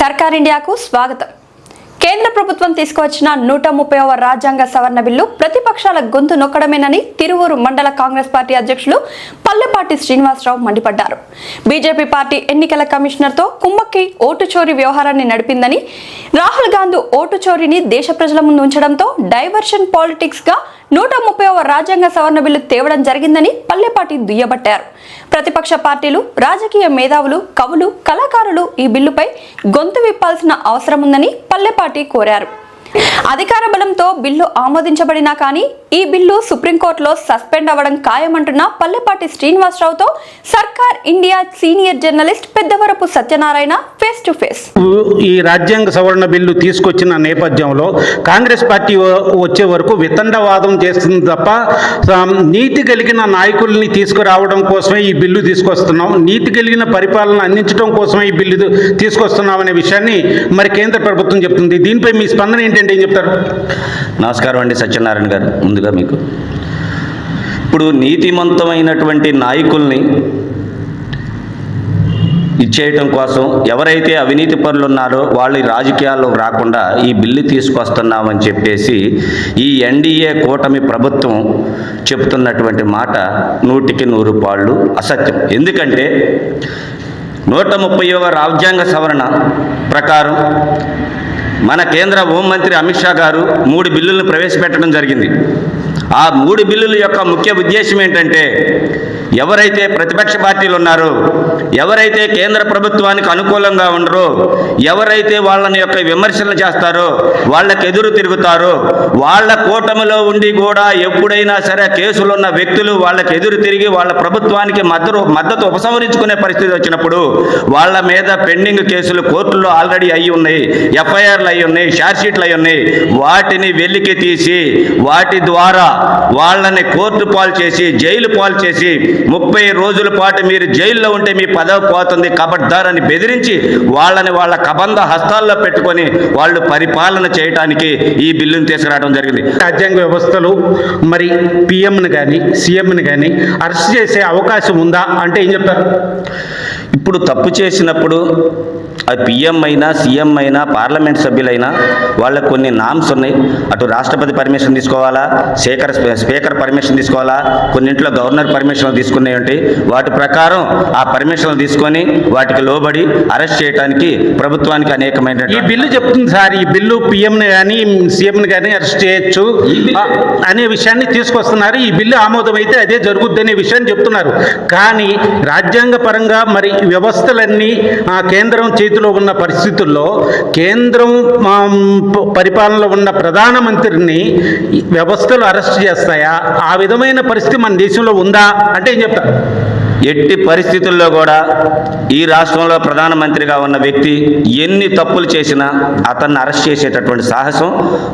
సర్కార్ ఇండియాకు స్వాగతం. కేంద్ర ప్రభుత్వం తీసుకువచ్చిన 130వ రాజ్యాంగ సవరణ బిల్లు ప్రతిపక్షాల గొంతు నొక్కడమేనని తిరువూరు మండల కాంగ్రెస్ పార్టీ అధ్యక్షులు పల్లెపాటి శ్రీనివాసరావు మండిపడ్డారు. బీజేపీ పార్టీ ఎన్నికల కమిషనర్తో కుమ్మక్కి ఓటు చోరీ వ్యవహారాన్ని నడిపిందని, రాహుల్ గాంధీ ఓటు చోరీని దేశ ప్రజల ముందు ఉంచడంతో డైవర్షన్ పాలిటిక్స్ గా 130వ రాజ్యాంగ సవరణ బిల్లు తేవడం జరిగిందని పల్లెపాటి దుయ్యబట్టారు. ప్రతిపక్ష పార్టీలు, రాజకీయ మేధావులు, కవులు, కళాకారులు ఈ బిల్లుపై గొంతు విప్పాల్సిన అవసరం ఉందని పల్లెపాటి కోరారు. అధికార బలంతో బిల్లు ఆమోదించబడినా కానీ ఈ బిల్లు సుప్రీంకోర్టులో సస్పెండ్ అవ్వడం ఖాయమంటున్న పల్లెపాటి శ్రీనివాసరావుతో సర్కార్ India senior journalist Peddavarapu Satyanarayana face to face. ఈ రాజ్యాంగ సవరణ బిల్లు తీసుకొచ్చిన నేపథ్యంలో కాంగ్రెస్ పార్టీ వచ్చే వరకు వితండవాదం చేస్తుంది తప్ప నీతి కలిగిన నాయకుల్ని తీసుకురావడం కోసమే ఈ బిల్లు తీసుకొస్తున్నాం, నీతి కలిగిన పరిపాలన అందించడం కోసమే ఈ బిల్లు తీసుకొస్తున్నాం అనే విషయాన్ని మరి కేంద్ర ప్రభుత్వం చెప్తుంది. దీనిపై మీ స్పందన ఏంటంటే ఏం చెప్తారు? నమస్కారం అండి సత్యనారాయణ గారు. ముందుగా మీకు ఇప్పుడు నీతిమంతమైనటువంటి నాయకుల్ని ఇచ్చేయటం కోసం ఎవరైతే అవినీతి పరులు ఉన్నారో వాళ్ళు రాజకీయాల్లోకి రాకుండా ఈ బిల్లు తీసుకొస్తున్నామని చెప్పేసి ఈ ఎన్డీఏ కూటమి ప్రభుత్వం చెప్తున్నటువంటి మాట 100కి 100 పాళ్ళు అసత్యం. ఎందుకంటే 130వ రాజ్యాంగ సవరణ ప్రకారం మన కేంద్ర హోంమంత్రి అమిత్ షా గారు 3 బిల్లులను ప్రవేశపెట్టడం జరిగింది. ఆ 3 బిల్లుల యొక్క ముఖ్య ఉద్దేశం ఏంటంటే ఎవరైతే ప్రతిపక్ష పార్టీలు ఉన్నారో, ఎవరైతే కేంద్ర ప్రభుత్వానికి అనుకూలంగా ఉండరో, ఎవరైతే వాళ్ళని యొక్క విమర్శలు చేస్తారో, వాళ్ళకి ఎదురు తిరుగుతారో, వాళ్ళ కూటమిలో ఉండి కూడా ఎప్పుడైనా సరే కేసులు ఉన్న వ్యక్తులు వాళ్ళకి ఎదురు తిరిగి వాళ్ళ ప్రభుత్వానికి మద్దతు ఉపసంహరించుకునే పరిస్థితి వచ్చినప్పుడు వాళ్ళ మీద పెండింగ్ కేసులు కోర్టులో ఆల్రెడీ అయ్యి ఉన్నాయి, ఎఫ్ఐఆర్లు అయ్యి ఉన్నాయి, ఛార్జ్షీట్లు అయ్యి ఉన్నాయి. వాటిని వెలికి తీసి వాటి ద్వారా వాళ్ళని కోర్టు పాలు చేసి జైలు పాలు చేసి 30 రోజుల పాటు మీరు జైల్లో ఉంటే మీ పదవి పోతుంది కబడ్దారని బెదిరించి వాళ్ళని వాళ్ళ కబంధ హస్తాల్లో పెట్టుకొని వాళ్ళు పరిపాలన చేయడానికి ఈ బిల్లును తీసుకురావడం జరిగింది. రాజ్యాంగ వ్యవస్థలు మరి పిఎంని కానీ సీఎంని కానీ అరెస్ట్ చేసే అవకాశం ఉందా అంటే ఏం చెప్తారు? ఇప్పుడు తప్పు చేసినప్పుడు అది పిఎం అయినా సీఎం అయినా పార్లమెంట్ సభ్యులైనా వాళ్ళకు కొన్ని నామ్స్ ఉన్నాయి. అటు రాష్ట్రపతి పర్మిషన్ తీసుకోవాలా, స్పీకర్ పర్మిషన్ తీసుకోవాలా, కొన్నింట్లో గవర్నర్ పర్మిషన్ తీసుకునే ఉంటాయి. వాటి ప్రకారం ఆ పర్మిషన్లు తీసుకొని వాటికి లోబడి అరెస్ట్ చేయడానికి ప్రభుత్వానికి అనేకమైన ఈ బిల్లు చెప్తుంది సార్. ఈ బిల్లు పిఎంని కానీ సీఎంని కానీ అరెస్ట్ చేయొచ్చు అనే విషయాన్ని తీసుకొస్తున్నారు. ఈ బిల్లు ఆమోదం అయితే అదే జరుగుద్ది అనే విషయాన్ని చెప్తున్నారు. కానీ రాజ్యాంగ పరంగా మరి వ్యవస్థలన్నీ కేంద్రం చేతిలో ఉన్న పరిస్థితుల్లో కేంద్రం పరిపాలనలో ఉన్న ప్రధానమంత్రిని వ్యవస్థలు అరెస్ట్ చేస్తాయా? ఆ విధమైన పరిస్థితి మన దేశంలో ఉందా అంటే ఏం చెప్తారు? ఎట్టి పరిస్థితుల్లో కూడా ఈ రాష్ట్రంలో ప్రధానమంత్రిగా ఉన్న వ్యక్తి ఎన్ని తప్పులు చేసినా అతన్ని అరెస్ట్ చేసేటటువంటి సాహసం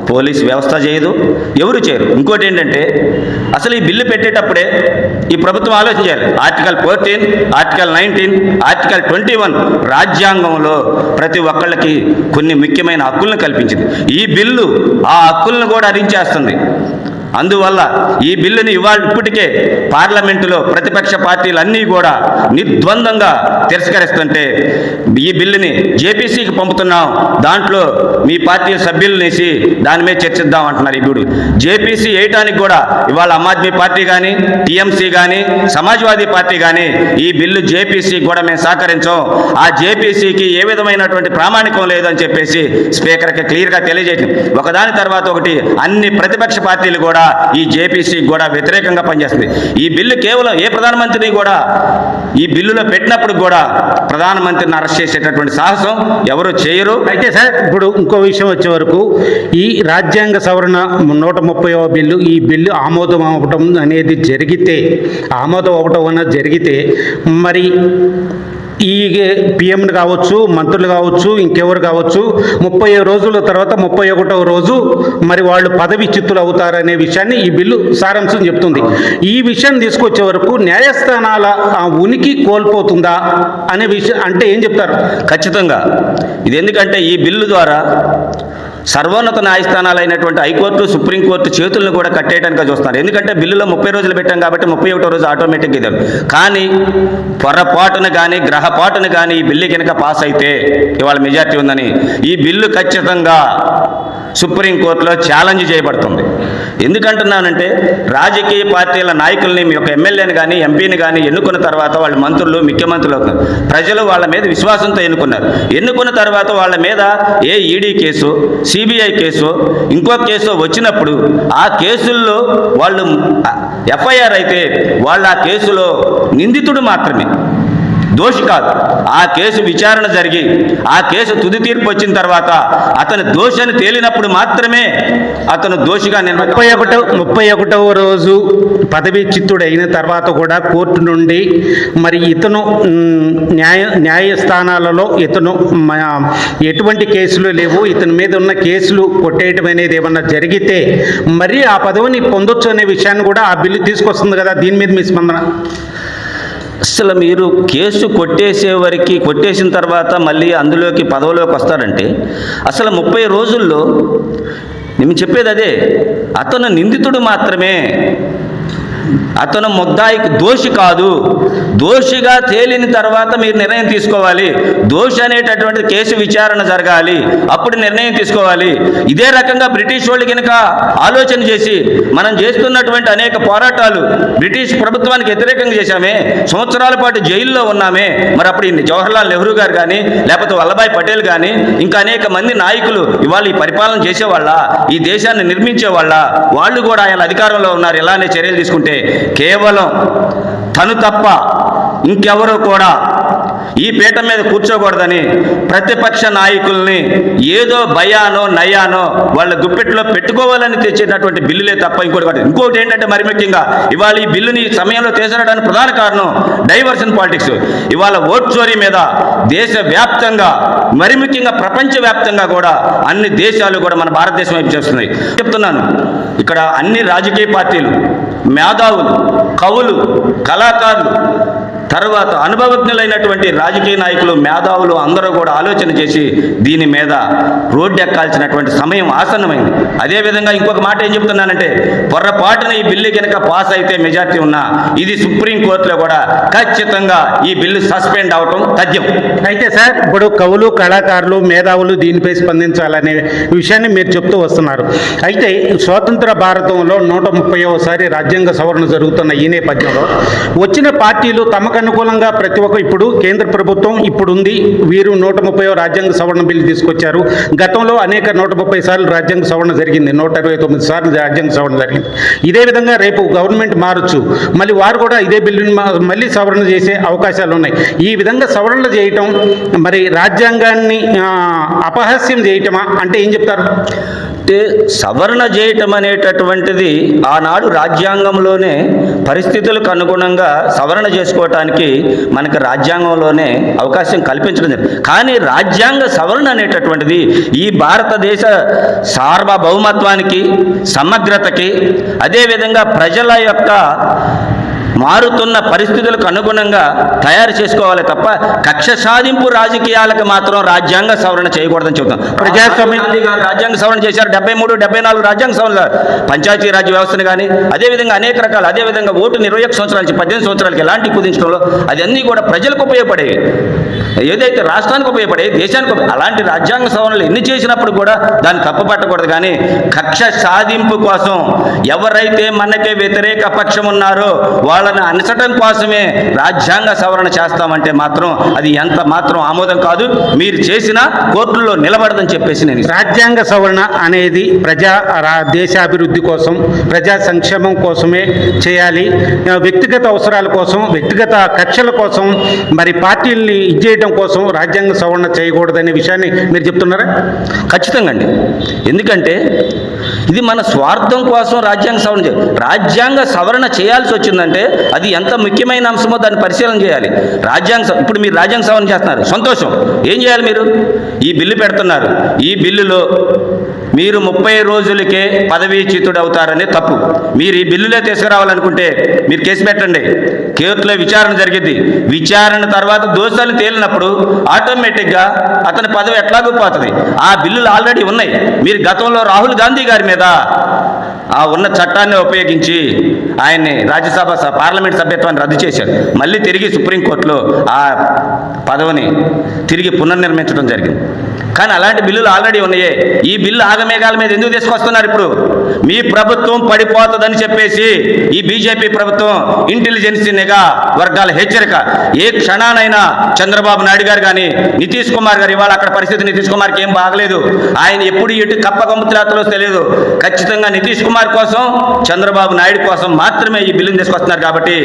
పోలీస్ వ్యవస్థ చేయదు, ఎవరు చేయరు. ఇంకోటి ఏంటంటే అసలు ఈ బిల్లు పెట్టేటప్పుడే ఈ ప్రభుత్వం ఆలోచించాలి. ఆర్టికల్ 14, ఆర్టికల్ 19, ఆర్టికల్ 21 రాజ్యాంగంలో ప్రతి ఒక్కళ్ళకి కొన్ని ముఖ్యమైన హక్కులను కల్పించింది. ఈ బిల్లు ఆ హక్కులను కూడా హరించేస్తుంది. అందువల్ల ఈ బిల్లుని ఇప్పటికే పార్లమెంటులో ప్రతిపక్ష పార్టీలు అన్నీ కూడా నిర్ద్వందంగా తిరస్కరిస్తుంటే ఈ బిల్లుని జేపీసీకి పంపుతున్నాం, దాంట్లో మీ పార్టీ సభ్యులు వేసి దాని మీద చర్చిద్దాం అంటున్నారు. ఇప్పుడు జేపీసీ వేయటానికి కూడా ఇవాళ ఆమ్ ఆద్మీ పార్టీ కానీ, టీఎంసీ కానీ, సమాజ్వాదీ పార్టీ కానీ ఈ బిల్లు జేపీసీ కూడా మేము సహకరించాం, ఆ జేపీసీకి ఏ విధమైనటువంటి ప్రామాణికం లేదని చెప్పేసి స్పీకర్కి క్లియర్గా తెలియజేసింది. ఒకదాని తర్వాత ఒకటి అన్ని ప్రతిపక్ష పార్టీలు కూడా ఈ జేపీసీ కూడా వ్యతిరేకంగా పనిచేస్తుంది. ఈ బిల్లు కేవలం ఏ ప్రధానమంత్రిని కూడా ఈ బిల్లులో పెట్టినప్పుడు కూడా ప్రధానమంత్రిని అరెస్ట్ చేసేటటువంటి సాహసం ఎవరు చేయరు. అయితే సార్ ఇప్పుడు ఇంకో విషయం వచ్చే వరకు ఈ రాజ్యాంగ సవరణ 130వ బిల్లు ఈ బిల్లు ఆమోదం అవ్వటం అనేది జరిగితే మరి ఈ పిఎంని కావచ్చు, మంత్రులు కావచ్చు, ఇంకెవరు కావచ్చు 30 రోజుల తర్వాత 31వ రోజు మరి వాళ్ళు పదవిచ్యుతులు అవుతారనే విషయాన్ని ఈ బిల్లు సారాంశం చెప్తుంది. ఈ విషయాన్ని తీసుకొచ్చే వరకు న్యాయస్థానాల ఉనికి కోల్పోతుందా అనే విషయం అంటే ఏం చెప్తారు? ఖచ్చితంగా ఇది ఎందుకంటే ఈ బిల్లు ద్వారా సర్వోన్నత న్యాయస్థానాలైనటువంటి హైకోర్టు సుప్రీంకోర్టు చేతులను కూడా కట్టేయడానికి చూస్తున్నారు. ఎందుకంటే బిల్లులో 30 రోజులు పెట్టాం కాబట్టి 31వ రోజు ఆటోమేటిక్గా ఇదే. కానీ పొరపాటును కానీ గ్రహపాటును కానీ ఈ బిల్లు కనుక పాస్ అయితే ఇవాళ మెజార్టీ ఉందని ఈ బిల్లు ఖచ్చితంగా సుప్రీంకోర్టులో ఛాలెంజ్ చేయబడుతుంది. ఎందుకంటున్నానంటే రాజకీయ పార్టీల నాయకుల్ని మీ యొక్క ఎమ్మెల్యేని కానీ ఎంపీని కానీ ఎన్నుకున్న తర్వాత వాళ్ళు మంత్రులు ముఖ్యమంత్రులు అవుతున్నారు. ప్రజలు వాళ్ళ మీద విశ్వాసంతో ఎన్నుకున్నారు. ఎన్నుకున్న తర్వాత వాళ్ళ మీద ఏ ఈడీ కేసు, సిబిఐ కేసు, ఇంకో కేసు వచ్చినప్పుడు ఆ కేసుల్లో వాళ్ళు ఎఫ్ఐఆర్ అయితే వాళ్ళు ఆ కేసులో నిందితుడు మాత్రమే, దోషి కాదు. ఆ కేసు విచారణ జరిగి ఆ కేసు తుది తీర్పు వచ్చిన తర్వాత అతను దోషి అని తేలినప్పుడు మాత్రమే అతను దోషిగా 31వ రోజు పదవీ చిత్తుడు అయిన తర్వాత కూడా కోర్టు నుండి మరి ఇతను న్యాయస్థానాలలో ఇతను ఎటువంటి కేసులు లేవు, ఇతని మీద ఉన్న కేసులు కొట్టేయటం అనేది ఏమన్నా జరిగితే మరి ఆ పదవిని పొందొచ్చు అనే విషయాన్ని కూడా ఆ బిల్లు తీసుకొస్తుంది కదా. దీని మీద మీ స్పందన? అసలు మీరు కేసు కొట్టేసిన తర్వాత మళ్ళీ అందులోకి పదవిలోకి వస్తారంటే అసలు 30 రోజుల్లో నేను చెప్పేది అదే. అతను నిందితుడు మాత్రమే, అతను ముద్దాయికి దోషి కాదు. దోషిగా తేలిన తర్వాత మీరు నిర్ణయం తీసుకోవాలి. దోషి అనేటటువంటి కేసు విచారణ జరగాలి, అప్పుడు నిర్ణయం తీసుకోవాలి. ఇదే రకంగా బ్రిటిష్ వాళ్ళు కనుక ఆలోచన చేసి మనం చేస్తున్నటువంటి అనేక పోరాటాలు బ్రిటిష్ ప్రభుత్వానికి వ్యతిరేకంగా చేశామే, సంవత్సరాల పాటు జైల్లో ఉన్నామే, మరి అప్పుడు జవహర్లాల్ నెహ్రూ గారు కానీ లేకపోతే వల్లభాయ్ పటేల్ కానీ ఇంకా అనేక మంది నాయకులు ఇవాళ ఈ పరిపాలన చేసేవాళ్ళ, ఈ దేశాన్ని నిర్మించేవాళ్ళ, వాళ్ళు కూడా ఆయన అధికారంలో ఉన్నారు. ఇలానే చర్యలు తీసుకుంటే కేవలం తను తప్ప ఇంకెవరూ కూడా ఈ పీఠం మీద కూర్చోకూడదని ప్రతిపక్ష నాయకుల్ని ఏదో భయానో నయానో వాళ్ళ గుప్పెట్లో పెట్టుకోవాలని తెచ్చేటటువంటి బిల్లులే తప్ప ఇంకోటి ఏంటంటే మరి ముఖ్యంగా ఇవాళ ఈ బిల్లుని సమయంలో తీసుకురావడానికి ప్రధాన కారణం డైవర్షన్ పాలిటిక్స్. ఇవాళ ఓట్ చోరీ మీద దేశవ్యాప్తంగా మరి ముఖ్యంగా ప్రపంచవ్యాప్తంగా కూడా అన్ని దేశాలు కూడా మన భారతదేశం వైపు చేస్తున్నాయి. చెప్తున్నాను, ఇక్కడ అన్ని రాజకీయ పార్టీలు, మేధావులు, కవులు, కళాకారులు, తర్వాత అనుభవజ్ఞులైనటువంటి రాజకీయ నాయకులు, మేధావులు అందరూ కూడా ఆలోచన చేసి దీని మీద రోడ్డు ఎక్కాల్సినటువంటి సమయం ఆసన్నమైంది. అదేవిధంగా ఇంకొక మాట ఏం చెప్తున్నానంటే పొరపాటున ఈ బిల్లు కనుక పాస్ అయితే మెజార్టీ ఉన్నా ఇది సుప్రీంకోర్టులో కూడా ఖచ్చితంగా ఈ బిల్లు సస్పెండ్ అవటం తథ్యం. అయితే సార్ ఇప్పుడు కవులు, కళాకారులు, మేధావులు దీనిపై స్పందించాలనే విషయాన్ని మీరు చెప్తూ వస్తున్నారు. అయితే స్వతంత్ర భారతంలో 130వసారి రాజ్యాంగ సవరణ జరుగుతున్న ఈ నేపథ్యంలో వచ్చిన పార్టీలు తమకు అనుకూలంగా ప్రతి ఒక్క ఇప్పుడు కేంద్ర ప్రభుత్వం ఇప్పుడు ఉంది, వీరు 130వ రాజ్యాంగ సవరణ బిల్లు తీసుకొచ్చారు. గతంలో అనేక 130 సార్లు రాజ్యాంగ సవరణ జరిగింది, 129 సార్లు రాజ్యాంగ సవరణ జరిగింది. ఇదే విధంగా రేపు గవర్నమెంట్ మారచ్చు, మళ్ళీ వారు కూడా ఇదే బిల్లుని మళ్ళీ సవరణ చేసే అవకాశాలు ఉన్నాయి. ఈ విధంగా సవరణలు చేయటం మరి రాజ్యాంగాన్ని అపహాస్యం చేయటమా అంటే ఏం చెప్తారు? అంటే సవరణ చేయటం అనేటటువంటిది ఆనాడు రాజ్యాంగంలోనే పరిస్థితులకు అనుగుణంగా సవరణ చేసుకోవటానికి మనకు రాజ్యాంగంలోనే అవకాశం కల్పించడం జరిగింది. కానీ రాజ్యాంగ సవరణ అనేటటువంటిది ఈ భారతదేశ సార్వభౌమత్వానికి, సమగ్రతకి, అదేవిధంగా ప్రజల యొక్క మారుతున్న పరిస్థితులకు అనుగుణంగా తయారు చేసుకోవాలి తప్ప కక్ష సాధింపు రాజకీయాలకు మాత్రం రాజ్యాంగ సవరణ చేయకూడదని చెబుతాం. ప్రజాస్వామ్యం రాజ్యాంగ సవరణ చేశారు, 73, 74 రాజ్యాంగ సవరణ, పంచాయతీ రాజ్ వ్యవస్థను కానీ అదేవిధంగా అనేక రకాలు, అదేవిధంగా ఓటుని 21 సంవత్సరాల నుంచి 18 సంవత్సరాలకి ఎలాంటి కుదించడంలో అదన్నీ కూడా ప్రజలకు ఉపయోగపడేవి, ఏదైతే రాష్ట్రానికి ఉపయోగపడే, దేశానికి అలాంటి రాజ్యాంగ సవరణలు ఎన్ని చేసినప్పుడు కూడా దాన్ని తప్పుపట్టకూడదు. కానీ కక్ష సాధింపు కోసం ఎవరైతే మనకే వ్యతిరేక పక్షం ఉన్నారో వాళ్ళని అనచడం కోసమే రాజ్యాంగ సవరణ చేస్తామంటే మాత్రం అది ఎంత మాత్రం ఆమోదం కాదు. మీరు చేసిన కోర్టుల్లో నిలబడదని చెప్పేసి నేను రాజ్యాంగ సవరణ అనేది దేశాభివృద్ధి కోసం, ప్రజా సంక్షేమం కోసమే చేయాలి. వ్యక్తిగత అవసరాల కోసం, వ్యక్తిగత కక్షల కోసం, మరి పార్టీల్ని ఇచ్చేయడం కోసం రాజ్యాంగ సవరణ చేయకూడదనే విషయాన్ని మీరు చెప్తున్నారా? ఖచ్చితంగా అండి. ఎందుకంటే ఇది మన స్వార్థం కోసం రాజ్యాంగ సవరణ చేయాల్సి వచ్చిందంటే అది ఎంత ముఖ్యమైన అంశమో దాన్ని పరిశీలన చేయాలి. ఇప్పుడు మీరు రాజ్యాంగ సవరణ చేస్తున్నారు, సంతోషం. ఏం చేయాలి? మీరు ఈ బిల్లు పెడుతున్నారు. ఈ బిల్లులో మీరు 30 రోజులకే పదవీచ్యుతుడు అవుతారనే తప్పు. మీరు ఈ బిల్లులే తీసుకురావాలనుకుంటే మీరు కేసు పెట్టండి, కోర్టులో విచారణ జరిగింది. విచారణ తర్వాత దోషాలు తేలినప్పుడు ఆటోమేటిక్గా అతని పదవి ఎట్లాగూ పోతుంది. ఆ బిల్లులు ఆల్రెడీ ఉన్నాయి. మీరు గతంలో రాహుల్ గాంధీ గారి మీద ఆ ఉన్న చట్టాన్ని ఉపయోగించి ఆయన్ని రాజ్యసభ పార్లమెంట్ సభ్యత్వాన్ని రద్దు చేశారు. మళ్ళీ తిరిగి సుప్రీంకోర్టులో ఆ పదవిని తిరిగి పునర్నిర్మించడం జరిగింది. కానీ అలాంటి బిల్లులు ఆల్రెడీ ఉన్నాయే. ఈ బిల్లు ఆగమేఘాల మీద ఎందుకు తీసుకొస్తున్నారు? ఇప్పుడు మీ ప్రభుత్వం పడిపోతుందని చెప్పేసి ఈ బీజేపీ ప్రభుత్వం ఇంటెలిజెన్స్ నిఘా వర్గాల హెచ్చరిక. ఏ క్షణానైనా చంద్రబాబు నాయుడు గారు కానీ నితీష్ కుమార్ గారు, ఇవాళ అక్కడ పరిస్థితి నితీష్ కుమార్కి ఏం బాగలేదు. ఆయన ఎప్పుడు ఎటు కప్పగమ్ముతులాతలో తెలియదు. ఖచ్చితంగా నితీష్ కుమార్ కోసం, చంద్రబాబు నాయుడు కోసం మాత్రమే ఈ బిల్లును తీసుకొస్తున్నారు. కాబట్టి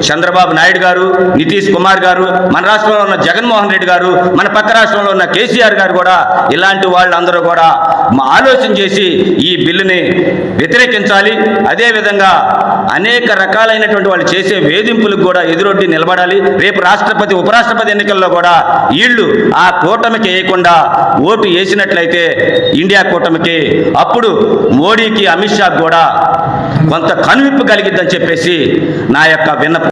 చంద్రబాబు నాయుడు గారు, నితీష్ కుమార్ గారు, మన రాష్ట్రంలో ఉన్న జగన్మోహన్ రెడ్డి గారు, మన పక్క రాష్ట్రంలో ఉన్న కేసీఆర్ గారు కూడా ఇలాంటి వాళ్ళందరూ కూడా ఆలోచన చేసి ఈ బిల్లుని వ్యతిరేకించాలి. అదేవిధంగా అనేక రకాలైనటువంటి వాళ్ళు చేసే వేధింపులకు కూడా ఎదురొడ్డి నిలబడాలి. రేపు రాష్ట్రపతి, ఉపరాష్ట్రపతి ఎన్నికల్లో కూడా వీళ్ళు ఆ కూటమికి వేయకుండా ఓటు వేసినట్లయితే ఇండియా కూటమికి, అప్పుడు మోడీకి, అమిత్ షా కూడా కొంత కనువిప్పు కలిగిద్దని చెప్పేసి నా యొక్క విన్నపం.